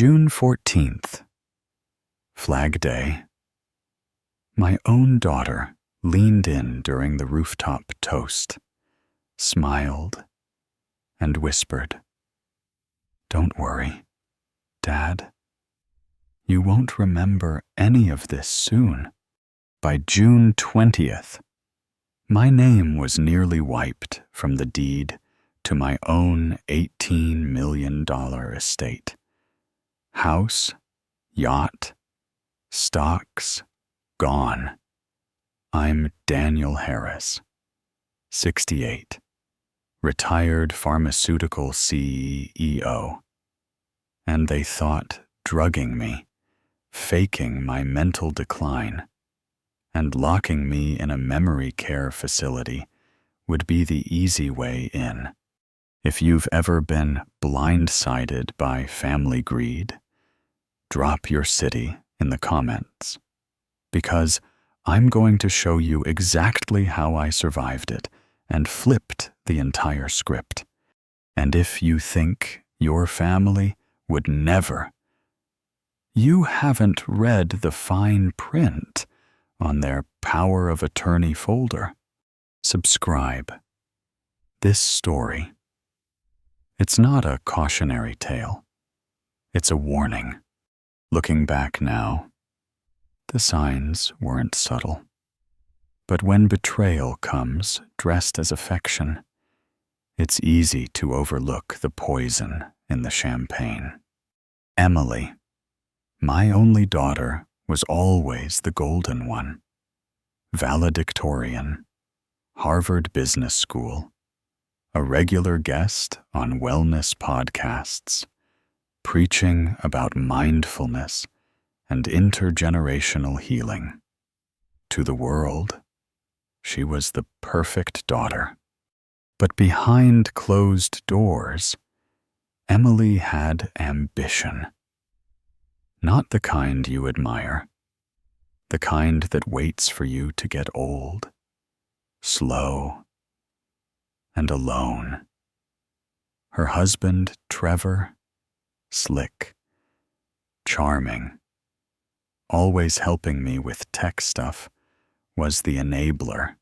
June 14th, Flag Day. My own daughter leaned in during the rooftop toast, smiled, and whispered, "Don't worry, Dad. You won't remember any of this soon." By June 20th, my name was nearly wiped from the deed to my own $18 million estate. House, yacht, stocks, gone. I'm Daniel Harris, 68, retired pharmaceutical CEO. And they thought drugging me, faking my mental decline, and locking me in a memory care facility would be the easy way in. If you've ever been blindsided by family greed, drop your city in the comments, because I'm going to show you exactly how I survived it and flipped the entire script. And if you think your family would never, you haven't read the fine print on their power of attorney folder. Subscribe. This story, it's not a cautionary tale. It's a warning. Looking back now, the signs weren't subtle. But when betrayal comes dressed as affection, it's easy to overlook the poison in the champagne. Emily, my only daughter, was always the golden one. Valedictorian, Harvard Business School, a regular guest on wellness podcasts, preaching about mindfulness and intergenerational healing. To the world, she was the perfect daughter. But behind closed doors, Emily had ambition. Not the kind you admire, the kind that waits for you to get old, slow, and alone. Her husband, Trevor, slick, charming, always helping me with tech stuff, was the enabler.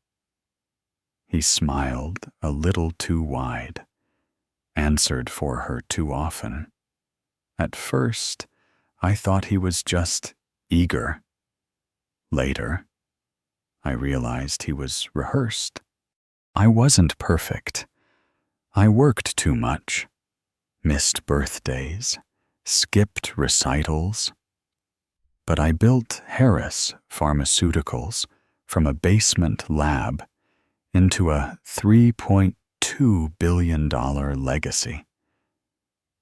He smiled a little too wide, answered for her too often. At first, I thought he was just eager. Later, I realized he was rehearsed. I wasn't perfect. I worked too much, missed birthdays, skipped recitals. But I built Harris Pharmaceuticals from a basement lab into a $3.2 billion legacy.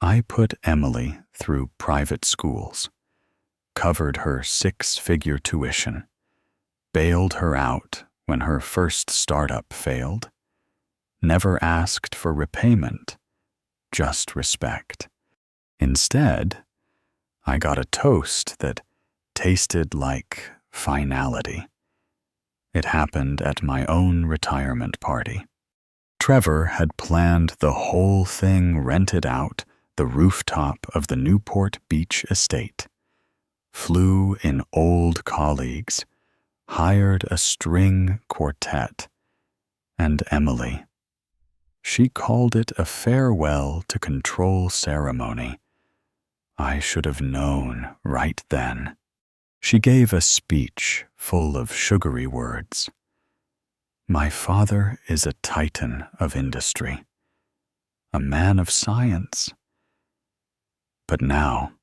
I put Emily through private schools, covered her 6-figure tuition, bailed her out when her first startup failed, never asked for repayment, just respect. Instead, I got a toast that tasted like finality. It happened at my own retirement party. Trevor had planned the whole thing rented out the rooftop of the Newport Beach estate, flew in old colleagues, hired a string quartet, and Emily. She called it a farewell to control ceremony. I should have known right then. She gave a speech full of sugary words. My father is a titan of industry, a man of science. But now,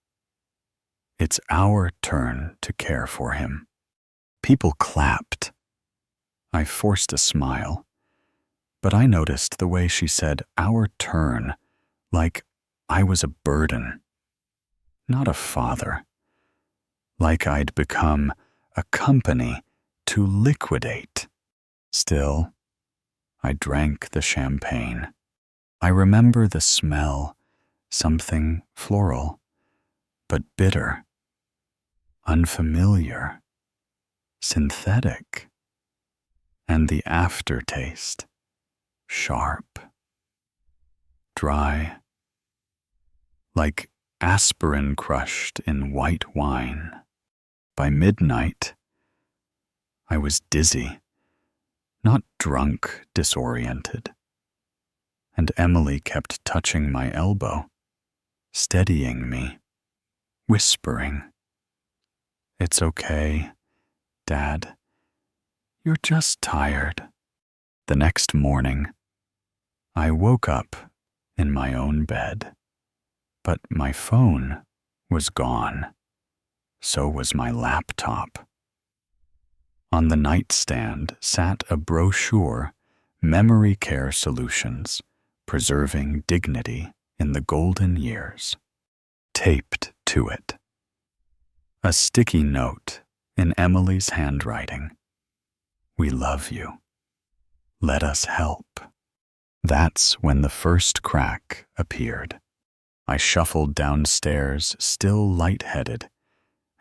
it's our turn to care for him. People clapped. I forced a smile, but I noticed the way she said our turn, like I was a burden, not a father, like I'd become a company to liquidate. Still, I drank the champagne. I remember the smell, something floral, but bitter, unfamiliar, synthetic, and the aftertaste, sharp, dry, like aspirin crushed in white wine. By midnight, I was dizzy, not drunk, disoriented. And Emily kept touching my elbow, steadying me, whispering, "It's okay, Dad. You're just tired." The next morning, I woke up in my own bed, but my phone was gone. So was my laptop. On the nightstand sat a brochure, Memory Care Solutions, Preserving Dignity in the Golden Years. Taped to it, a sticky note in Emily's handwriting. "We love you. Let us help." That's when the first crack appeared. I shuffled downstairs, still lightheaded,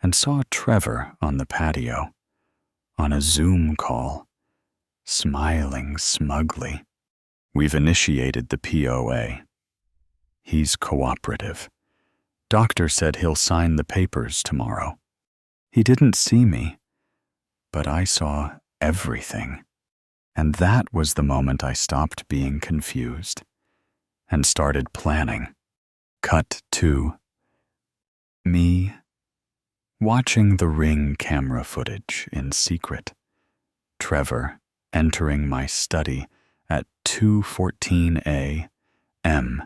and saw Trevor on the patio, on a Zoom call, smiling smugly. "We've initiated the POA. He's cooperative. Doctor said he'll sign the papers tomorrow." He didn't see me, but I saw everything. And that was the moment I stopped being confused and started planning. Cut to me watching the Ring camera footage in secret. Trevor entering my study at 2:14 a.m.,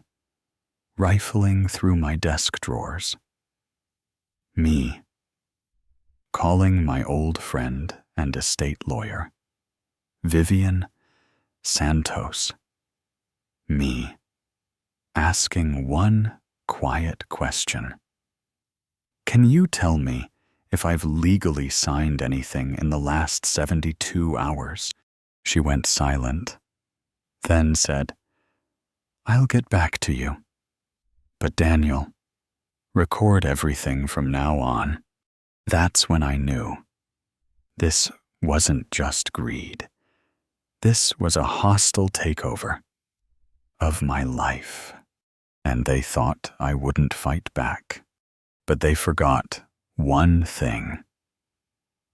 rifling through my desk drawers. Me calling my old friend and estate lawyer, Vivian Santos. Me asking one quiet question. "Can you tell me if I've legally signed anything in the last 72 hours? She went silent, then said, "I'll get back to you. But Daniel, record everything from now on." That's when I knew. This wasn't just greed. This was a hostile takeover of my life. And they thought I wouldn't fight back. But they forgot one thing.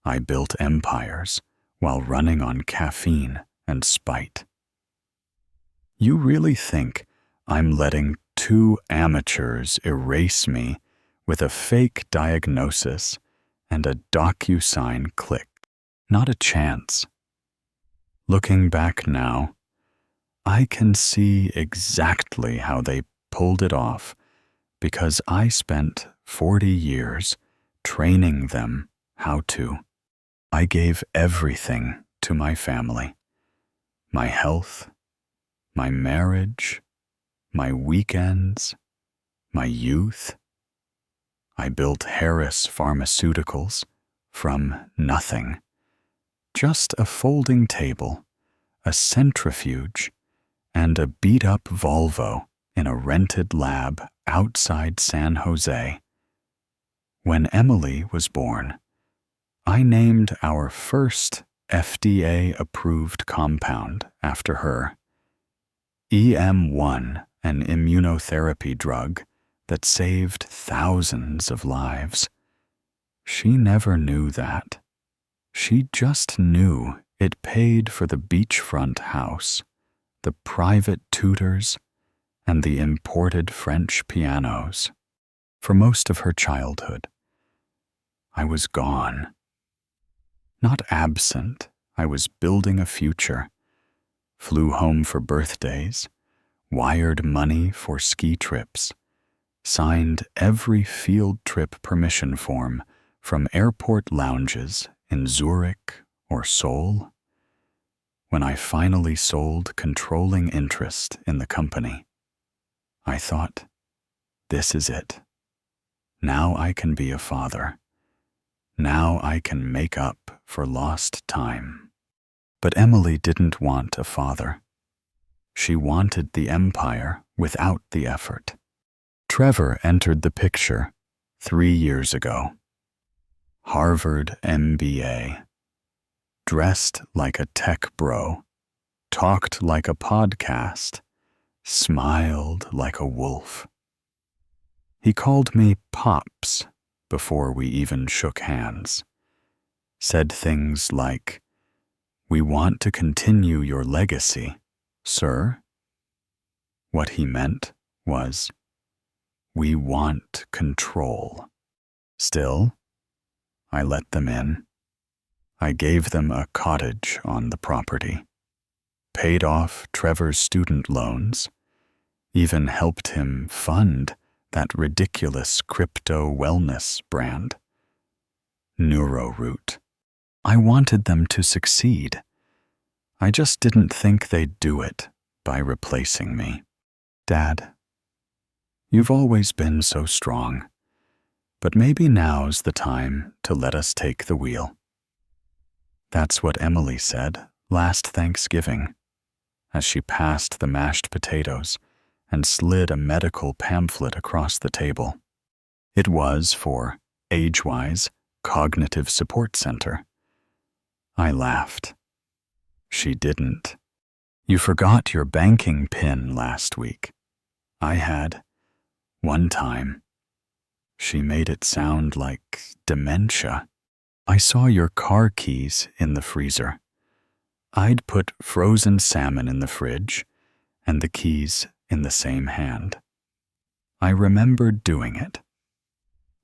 I built empires while running on caffeine and spite. You really think I'm letting two amateurs erase me with a fake diagnosis and a DocuSign click? Not a chance. Looking back now, I can see exactly how they pulled it off, because I spent 40 years training them how to. I gave everything to my family, my health, my marriage, my weekends, my youth. I built Harris Pharmaceuticals from nothing. Just a folding table, a centrifuge, and a beat-up Volvo in a rented lab outside San Jose. When Emily was born, I named our first FDA-approved compound after her. EM1, an immunotherapy drug that saved thousands of lives. She never knew that. She just knew it paid for the beachfront house, the private tutors, and the imported French pianos. For most of her childhood, I was gone. Not absent, I was building a future. Flew home for birthdays, wired money for ski trips, signed every field trip permission form from airport lounges in Zurich or Seoul. When I finally sold controlling interest in the company, I thought, this is it. Now I can be a father. Now I can make up for lost time. But Emily didn't want a father. She wanted the empire without the effort. Trevor entered the picture 3 years ago. Harvard MBA. Dressed like a tech bro. Talked like a podcast. Smiled like a wolf. He called me Pops before we even shook hands. Said things like, "We want to continue your legacy, sir." What he meant was, "We want control." Still, I let them in. I gave them a cottage on the property, paid off Trevor's student loans, even helped him fund that ridiculous crypto wellness brand, NeuroRoot. I wanted them to succeed. I just didn't think they'd do it by replacing me. Dad, you've always been so strong, but maybe now's the time to let us take the wheel. That's what Emily said last Thanksgiving, as she passed the mashed potatoes and slid a medical pamphlet across the table. It was for Age-Wise Cognitive Support Center. I laughed. She didn't. "You forgot your banking PIN last week." I had. One time. She made it sound like dementia. "I saw your car keys in the freezer. I'd put frozen salmon in the fridge and the keys in the same hand. I remembered doing it."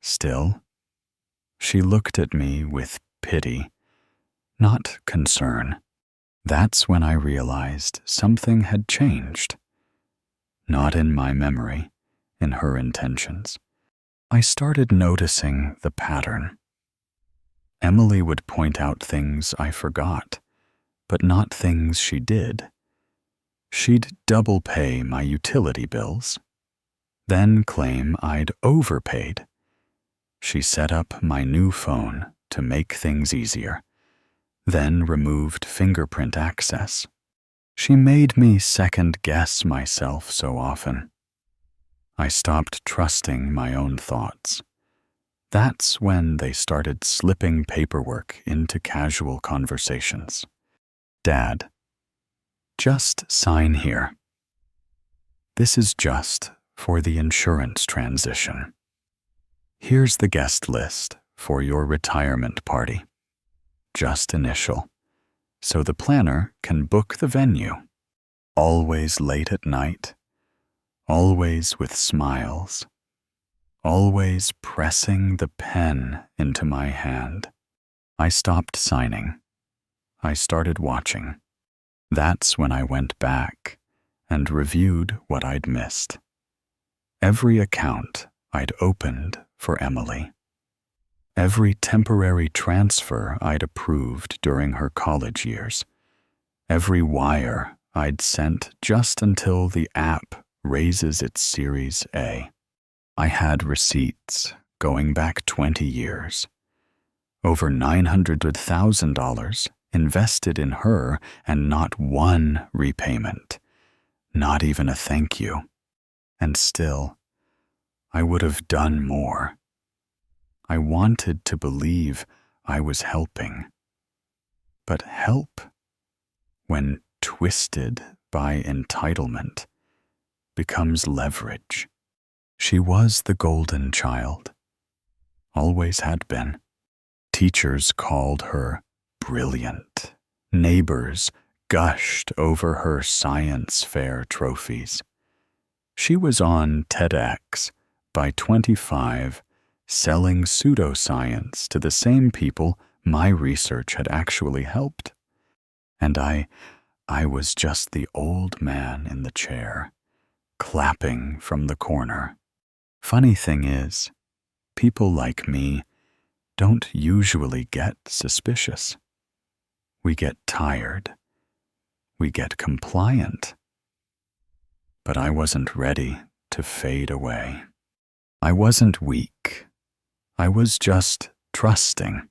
Still, she looked at me with pity, not concern. That's when I realized something had changed. Not in my memory, in her intentions. I started noticing the pattern. Emily would point out things I forgot, but not things she did. She'd double pay my utility bills, then claim I'd overpaid. She set up my new phone to make things easier, then removed fingerprint access. She made me second-guess myself so often. I stopped trusting my own thoughts. That's when they started slipping paperwork into casual conversations. "Dad, just sign here. This is just for the insurance transition. Here's the guest list for your retirement party. Just initial, so the planner can book the venue. Always late at night, always with smiles, always pressing the pen into my hand." I stopped signing. I started watching. That's when I went back and reviewed what I'd missed. Every account I'd opened for Emily. Every temporary transfer I'd approved during her college years. Every wire I'd sent just until the app raises its Series A. I had receipts going back 20 years. Over $900,000 invested in her and not one repayment. Not even a thank you. And still, I would have done more. I wanted to believe I was helping. But help, when twisted by entitlement, becomes leverage. She was the golden child. Always had been. Teachers called her brilliant. Neighbors gushed over her science fair trophies. She was on TEDx by 25, selling pseudoscience to the same people my research had actually helped. And I was just the old man in the chair, clapping from the corner. Funny thing is, people like me don't usually get suspicious. We get tired. We get compliant. But I wasn't ready to fade away. I wasn't weak. I was just trusting.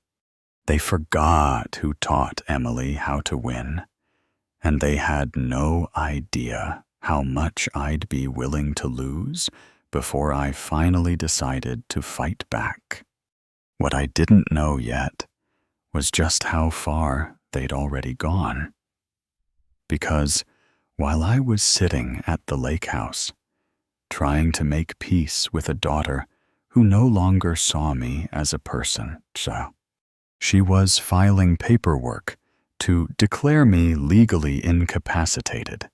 They forgot who taught Emily how to win, and they had no idea how much I'd be willing to lose before I finally decided to fight back. What I didn't know yet was just how far they'd already gone. Because while I was sitting at the lake house, trying to make peace with a daughter who no longer saw me as a person. So she was filing paperwork to declare me legally incapacitated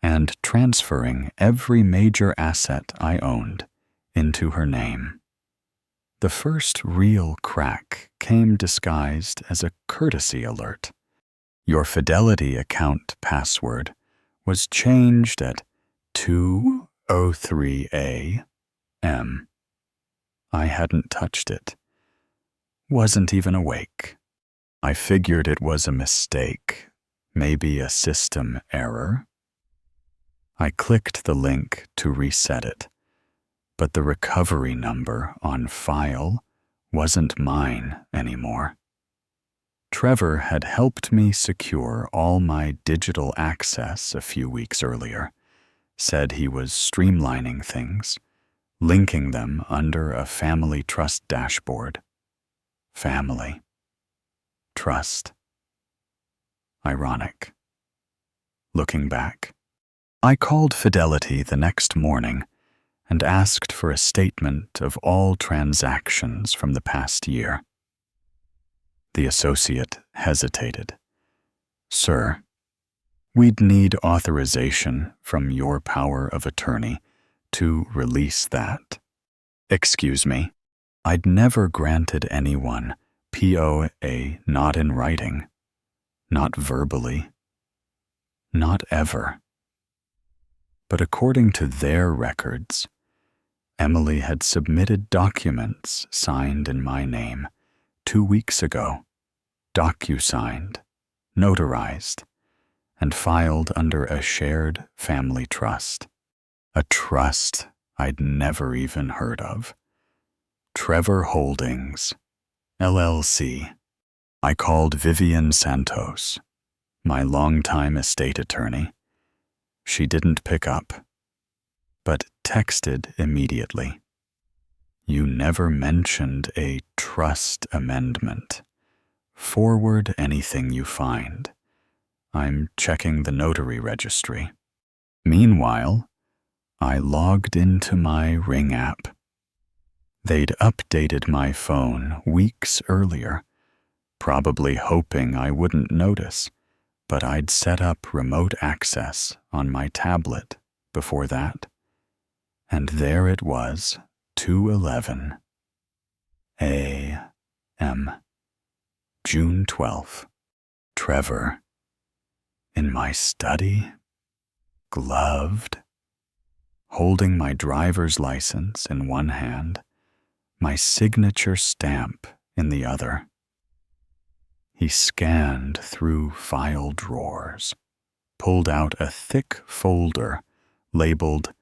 and transferring every major asset I owned into her name. The first real crack came disguised as a courtesy alert. Your Fidelity account password was changed at 2:03 a.m. I hadn't touched it. Wasn't even awake. I figured it was a mistake, maybe a system error. I clicked the link to reset it, but the recovery number on file wasn't mine anymore. Trevor had helped me secure all my digital access a few weeks earlier, said he was streamlining things, linking them under a family trust dashboard. Family. Trust. Ironic. Looking back, I called Fidelity the next morning and asked for a statement of all transactions from the past year. The associate hesitated. "Sir, we'd need authorization from your power of attorney to release that." Excuse me, I'd never granted anyone POA not in writing, not verbally, not ever. But according to their records, Emily had submitted documents signed in my name 2 weeks ago, docu-signed, notarized, and filed under a shared family trust. A trust I'd never even heard of. Trevor Holdings, LLC. I called Vivian Santos, my longtime estate attorney. She didn't pick up, but texted immediately. "You never mentioned a trust amendment. Forward anything you find. I'm checking the notary registry." Meanwhile, I logged into my Ring app. They'd updated my phone weeks earlier, probably hoping I wouldn't notice, but I'd set up remote access on my tablet before that. And there it was, 2:11 a.m. June 12th. Trevor. In my study, gloved, holding my driver's license in one hand, my signature stamp in the other. He scanned through file drawers, pulled out a thick folder labeled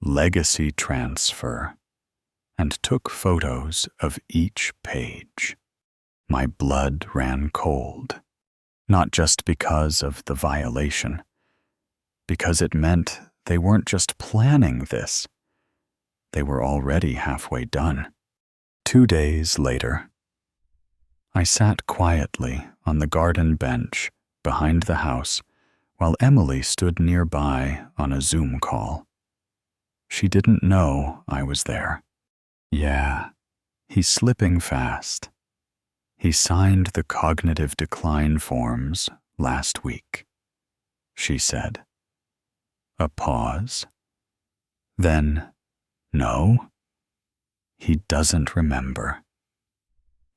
Legacy Transfer, and took photos of each page. My blood ran cold, not just because of the violation, because it meant they weren't just planning this. They were already halfway done. 2 days later, I sat quietly on the garden bench behind the house while Emily stood nearby on a Zoom call. She didn't know I was there. "Yeah, he's slipping fast. He signed the cognitive decline forms last week," she said. A pause. Then, "No, he doesn't remember."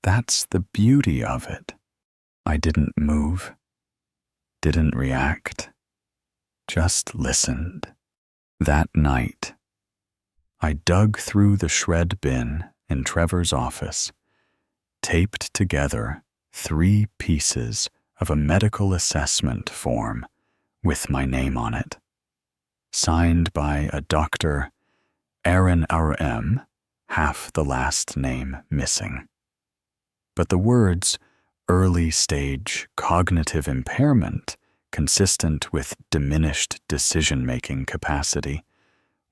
That's the beauty of it. I didn't move, didn't react, just listened. That night, I dug through the shred bin in Trevor's office, taped together 3 pieces of a medical assessment form with my name on it, signed by a Dr. Aaron R.M., half the last name missing. But the words early-stage cognitive impairment consistent with diminished decision-making capacity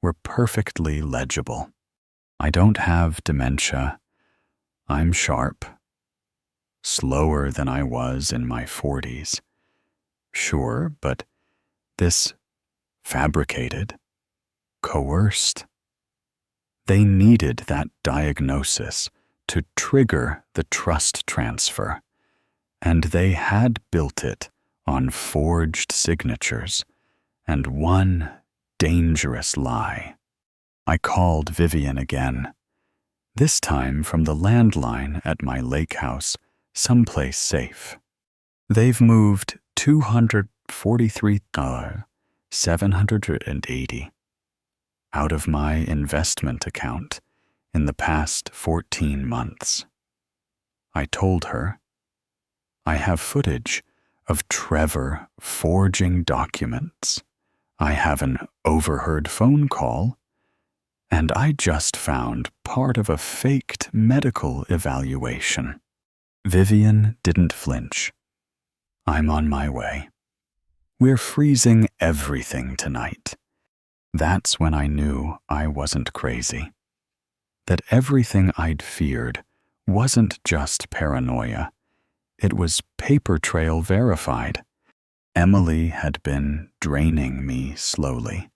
were perfectly legible. I don't have dementia. I'm sharp. Slower than I was in my 40s. Sure, but this fabricated, coerced. They needed that diagnosis to trigger the trust transfer, and they had built it on forged signatures and one dangerous lie. I called Vivian again, this time from the landline at my lake house, someplace safe. They've moved $243,780 out of my investment account in the past 14 months. I told her, I have footage of Trevor forging documents. I have an overheard phone call, and I just found part of a faked medical evaluation. Vivian didn't flinch. I'm on my way. We're freezing everything tonight. That's when I knew I wasn't crazy. That everything I'd feared wasn't just paranoia. It was paper trail verified. Emily had been draining me slowly,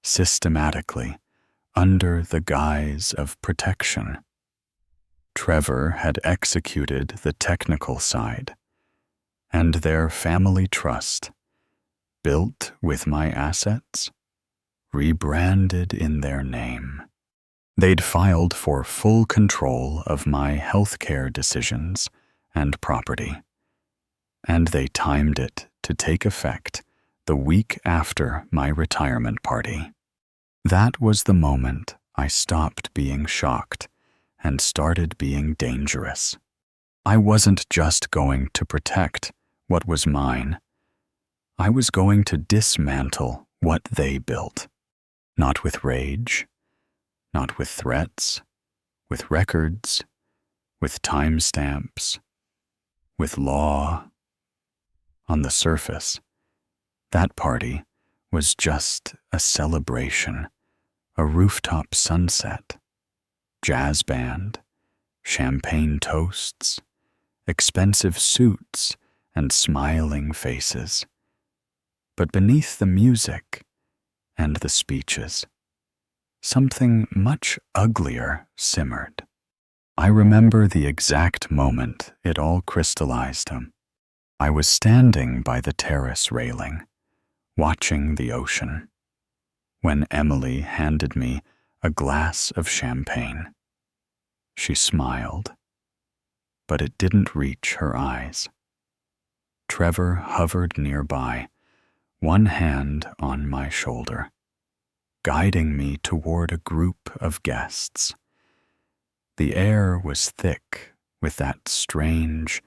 systematically, under the guise of protection. Trevor had executed the technical side, and their family trust, built with my assets, rebranded in their name. They'd filed for full control of my healthcare decisions and property, and they timed it to take effect the week after my retirement party. That was the moment I stopped being shocked and started being dangerous. I wasn't just going to protect what was mine. I was going to dismantle what they built. Not with rage, not with threats, with records, with timestamps, with law. On the surface, that party was just a celebration, a rooftop sunset, jazz band, champagne toasts, expensive suits, and smiling faces. But beneath the music and the speeches, something much uglier simmered. I remember the exact moment it all crystallized. I was standing by the terrace railing, watching the ocean, when Emily handed me a glass of champagne. She smiled, but it didn't reach her eyes. Trevor hovered nearby, one hand on my shoulder, guiding me toward a group of guests. The air was thick with that strange,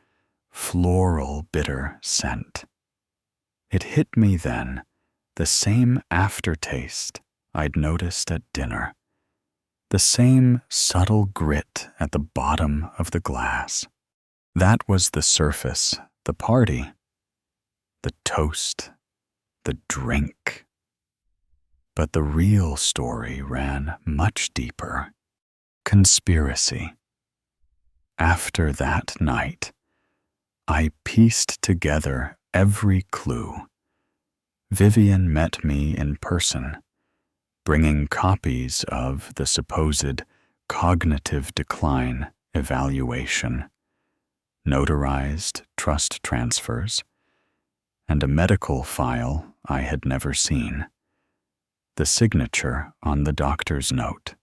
floral bitter scent. It hit me then, the same aftertaste I'd noticed at dinner, the same subtle grit at the bottom of the glass. That was the surface, the party, the toast, the drink. But the real story ran much deeper. Conspiracy. After that night, I pieced together every clue. Vivian met me in person, bringing copies of the supposed cognitive decline evaluation, notarized trust transfers, and a medical file I had never seen, the signature on the doctor's note.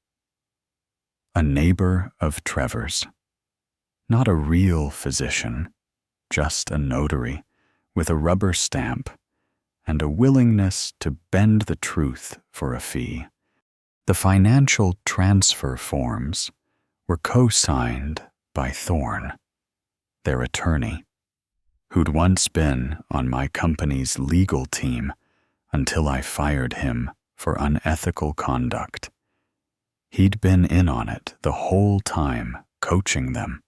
A neighbor of Trevor's, not a real physician, just a notary with a rubber stamp and a willingness to bend the truth for a fee. The financial transfer forms were co-signed by Thorne, their attorney, who'd once been on my company's legal team until I fired him for unethical conduct. He'd been in on it the whole time, coaching them,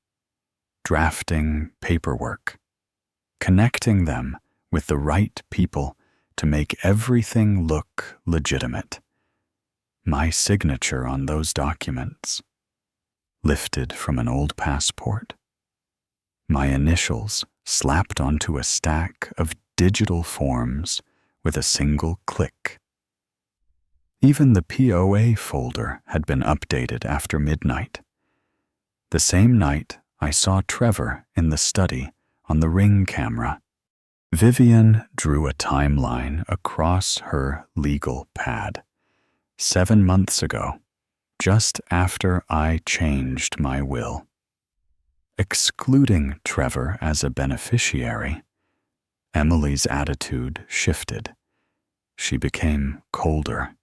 drafting paperwork, connecting them with the right people to make everything look legitimate. My signature on those documents, lifted from an old passport, my initials slapped onto a stack of digital forms with a single click. Even the POA folder had been updated after midnight. The same night, I saw Trevor in the study on the Ring camera. Vivian drew a timeline across her legal pad. 7 months ago, just after I changed my will. Excluding Trevor as a beneficiary, Emily's attitude shifted. She became colder,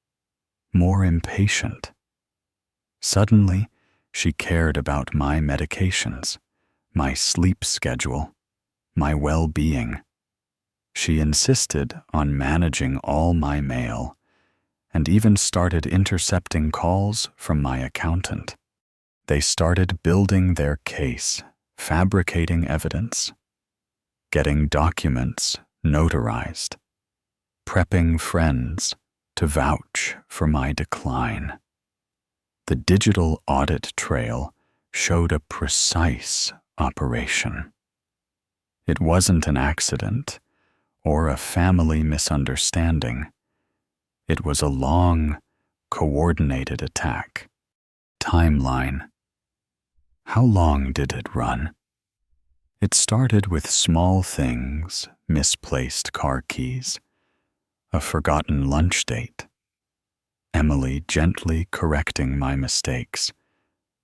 more impatient. Suddenly, she cared about my medications, my sleep schedule, my well-being. She insisted on managing all my mail and even started intercepting calls from my accountant. They started building their case, fabricating evidence, getting documents notarized, prepping friends to vouch for my decline. The digital audit trail showed a precise operation. It wasn't an accident or a family misunderstanding. It was a long, coordinated attack. Timeline. How long did it run? It started with small things, misplaced car keys, a forgotten lunch date, Emily gently correcting my mistakes,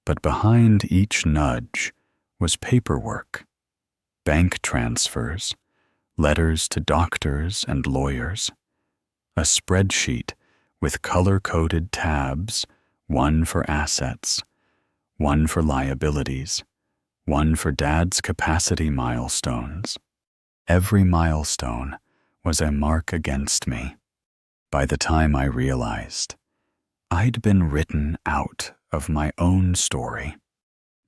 but behind each nudge was paperwork, bank transfers, letters to doctors and lawyers, a spreadsheet with color-coded tabs, one for assets, one for liabilities, one for Dad's capacity milestones. Every milestone was a mark against me. By the time I realized, I'd been written out of my own story.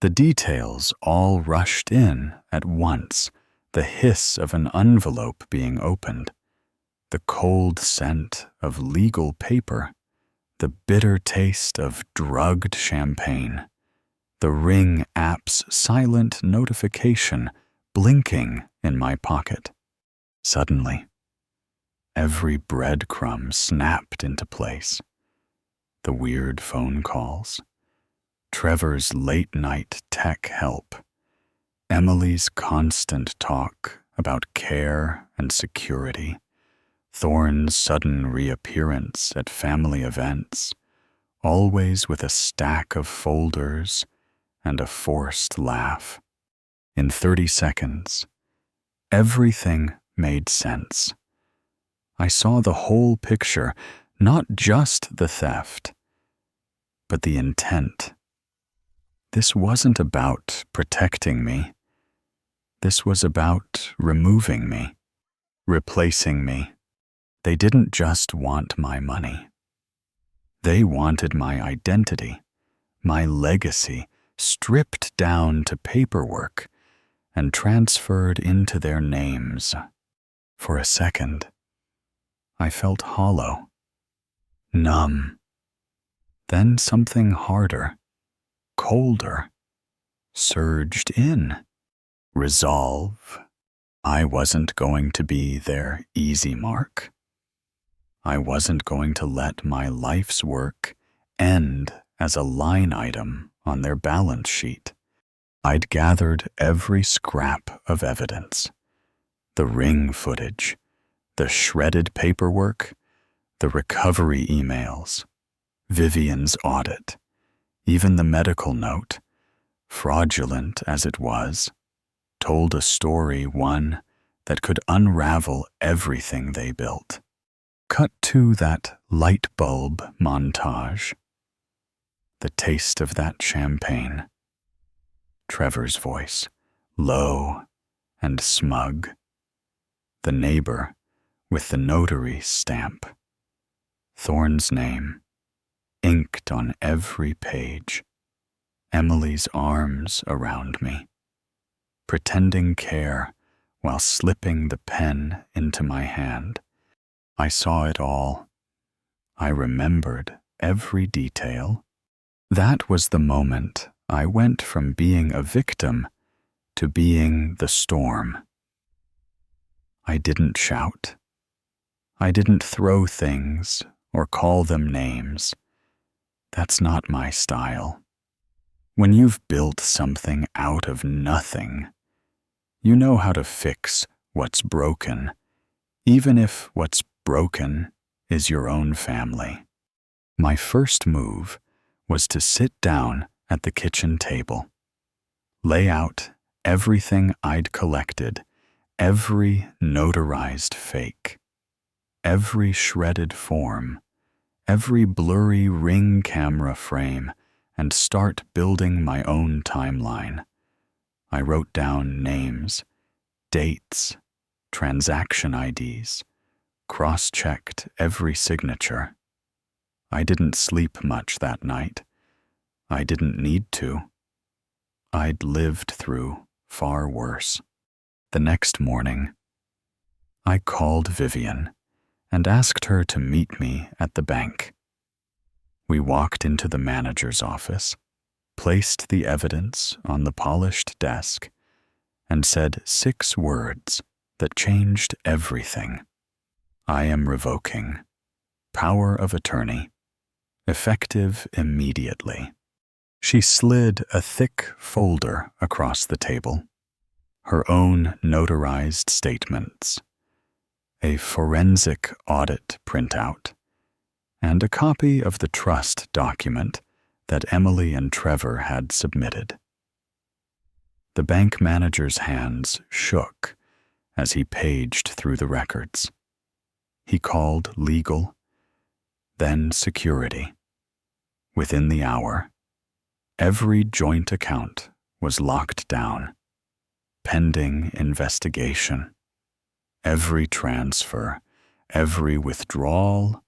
The details all rushed in at once, the hiss of an envelope being opened, the cold scent of legal paper, the bitter taste of drugged champagne, the Ring app's silent notification blinking in my pocket. Suddenly, every breadcrumb snapped into place. The weird phone calls, Trevor's late-night tech help, Emily's constant talk about care and security, Thorne's sudden reappearance at family events, always with a stack of folders and a forced laugh. In 30 seconds, everything made sense. I saw the whole picture, not just the theft, but the intent. This wasn't about protecting me. This was about removing me, replacing me. They didn't just want my money. They wanted my identity, my legacy, stripped down to paperwork and transferred into their names. For a second, I felt hollow, numb. Then something harder, colder, surged in. Resolve. I wasn't going to be their easy mark. I wasn't going to let my life's work end as a line item on their balance sheet. I'd gathered every scrap of evidence, the Ring footage, the shredded paperwork, the recovery emails, Vivian's audit, even the medical note, fraudulent as it was, told a story, one that could unravel everything they built. Cut to that light bulb montage. The taste of that champagne. Trevor's voice, low and smug. The neighbor with the notary stamp. Thorne's name, inked on every page. Emily's arms around me, pretending care while slipping the pen into my hand. I saw it all. I remembered every detail. That was the moment I went from being a victim to being the storm. I didn't shout. I didn't throw things or call them names. That's not my style. When you've built something out of nothing, you know how to fix what's broken, even if what's broken is your own family. My first move was to sit down at the kitchen table, lay out everything I'd collected, every notarized fake, every shredded form, every blurry ring camera frame, and start building my own timeline. I wrote down names, dates, transaction IDs, cross-checked every signature. I didn't sleep much that night. I didn't need to. I'd lived through far worse. The next morning, I called Vivian and asked her to meet me at the bank. We walked into the manager's office, placed the evidence on the polished desk, and said 6 words that changed everything. I am revoking. Power of attorney. Effective immediately. She slid a thick folder across the table. Her own notarized statements, a forensic audit printout, and a copy of the trust document that Emily and Trevor had submitted. The bank manager's hands shook as he paged through the records. He called legal, then security. Within the hour, every joint account was locked down, pending investigation. Every transfer, every withdrawal,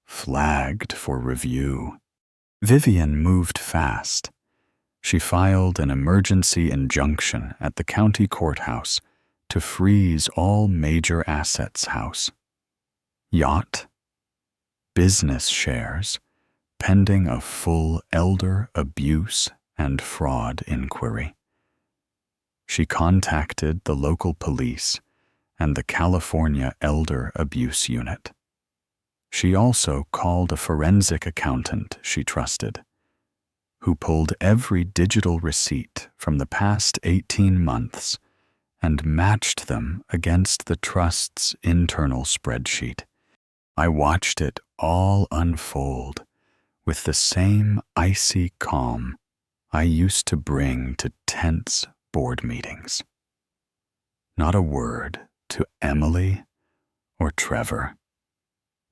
flagged for review. Vivian moved fast. She filed an emergency injunction at the county courthouse to freeze all major assets house. Yacht, business shares, pending a full elder abuse and fraud inquiry. She contacted the local police and the California Elder Abuse Unit. She also called a forensic accountant she trusted, who pulled every digital receipt from the past 18 months and matched them against the trust's internal spreadsheet. I watched it all unfold with the same icy calm I used to bring to tense board meetings. Not a word to Emily or Trevor.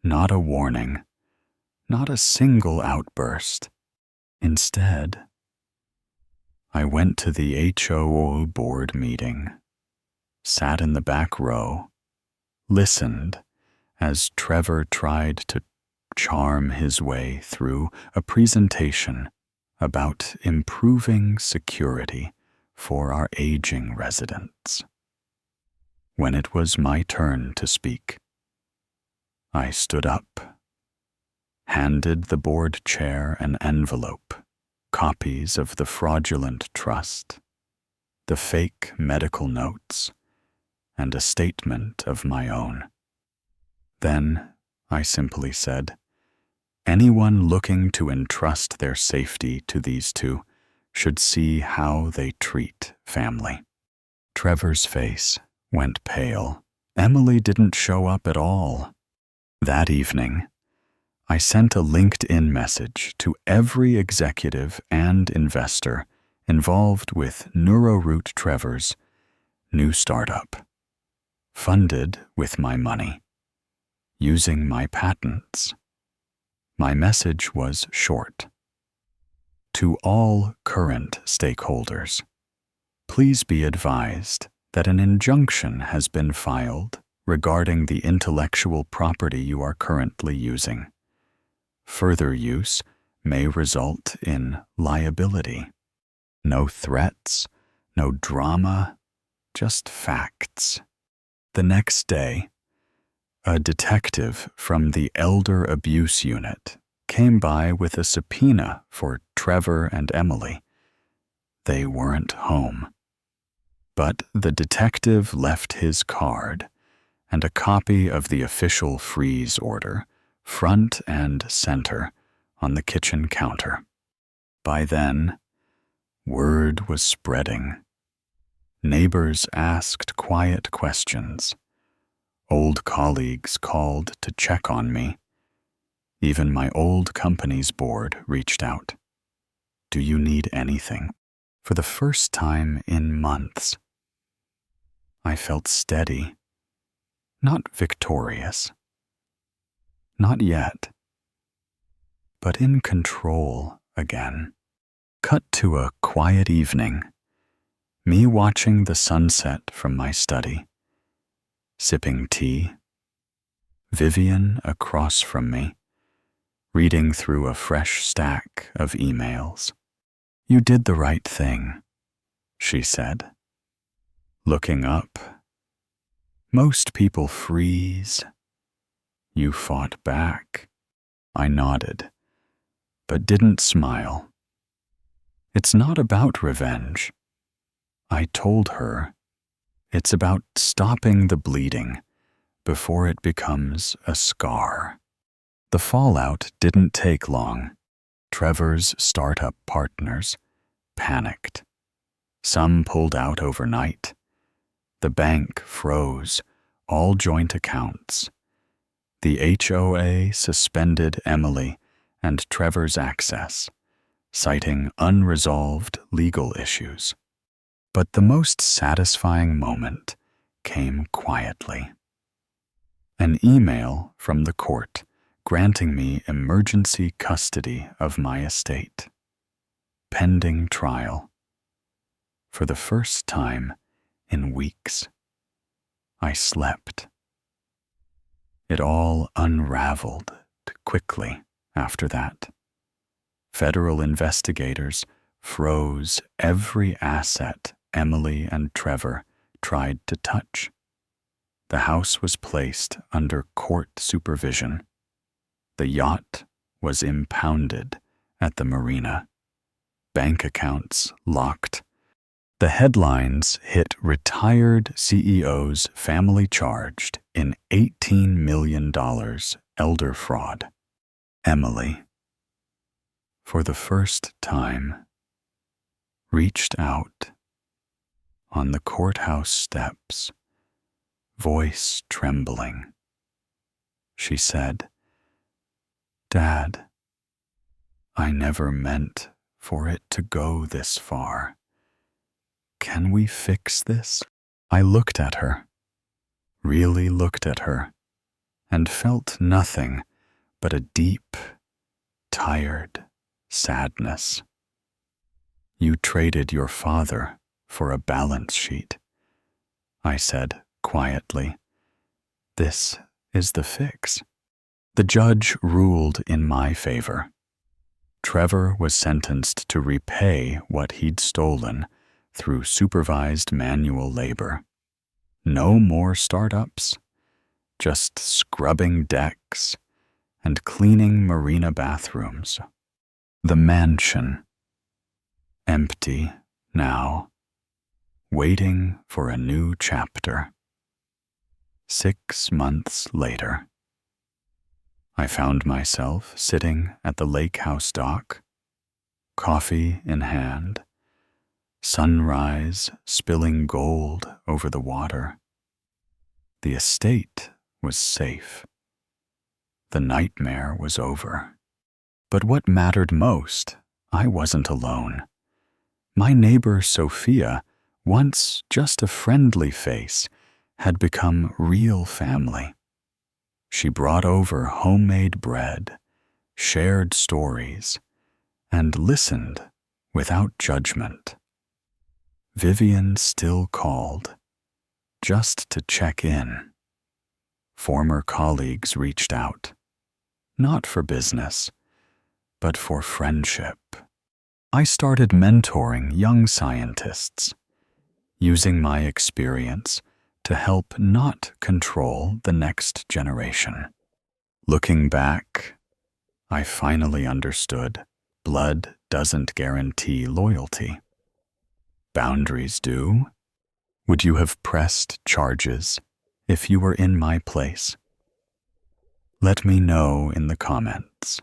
Not a warning. Not a single outburst. Instead, I went to the HOO board meeting, sat in the back row, listened as Trevor tried to charm his way through a presentation about improving security for our aging residents. When it was my turn to speak, I stood up, handed the board chair an envelope, copies of the fraudulent trust, the fake medical notes, and a statement of my own. Then I simply said, anyone looking to entrust their safety to these two should see how they treat family. Trevor's face went pale. Emily didn't show up at all. That evening, I sent a LinkedIn message to every executive and investor involved with NeuroRoot Trevor's new startup, funded with my money, using my patents. My message was short. To all current stakeholders, please be advised that an injunction has been filed regarding the intellectual property you are currently using. Further use may result in liability. No threats, no drama, just facts. The next day, a detective from the Elder Abuse Unit came by with a subpoena for Trevor and Emily. They weren't home. But the detective left his card and a copy of the official freeze order front and center on the kitchen counter. By then, word was spreading. Neighbors asked quiet questions. Old colleagues called to check on me. Even my old company's board reached out. Do you need anything? For the first time in months, I felt steady, not victorious. Not yet, but in control again. Cut to a quiet evening, me watching the sunset from my study, sipping tea, Vivian across from me, reading through a fresh stack of emails. You did the right thing, she said. Looking up, most people freeze. You fought back. I nodded, but didn't smile. It's not about revenge. I told her, it's about stopping the bleeding before it becomes a scar. The fallout didn't take long. Trevor's startup partners panicked. Some pulled out overnight. The bank froze all joint accounts. The HOA suspended Emily and Trevor's access, citing unresolved legal issues. But the most satisfying moment came quietly. An email from the court granting me emergency custody of my estate, pending trial. For the first time in weeks, I slept. It all unraveled quickly after that. Federal investigators froze every asset Emily and Trevor tried to touch. The house was placed under court supervision. The yacht was impounded at the marina. Bank accounts locked. The headlines hit retired CEO's family charged in $18 million elder fraud. Emily, for the first time, reached out on the courthouse steps, voice trembling. She said, "Dad, I never meant for it to go this far. Can we fix this?" I looked at her, really looked at her, and felt nothing but a deep, tired sadness. You traded your father for a balance sheet, I said quietly. This is the fix. The judge ruled in my favor. Trevor was sentenced to repay what he'd stolen through supervised manual labor. No more startups, just scrubbing decks and cleaning marina bathrooms. The mansion, empty now, waiting for a new chapter. 6 months later, I found myself sitting at the lake house dock, coffee in hand, sunrise spilling gold over the water. The estate was safe. The nightmare was over. But what mattered most, I wasn't alone. My neighbor Sophia, once just a friendly face, had become real family. She brought over homemade bread, shared stories, and listened without judgment. Vivian still called, just to check in. Former colleagues reached out, not for business, but for friendship. I started mentoring young scientists, using my experience to help not control the next generation. Looking back, I finally understood blood doesn't guarantee loyalty. Boundaries do. Would you have pressed charges if you were in my place? Let me know in the comments.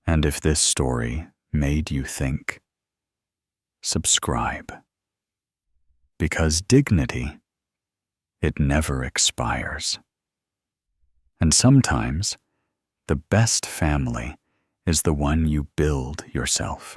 And if this story made you think, subscribe. Because dignity, it never expires. And sometimes, the best family is the one you build yourself.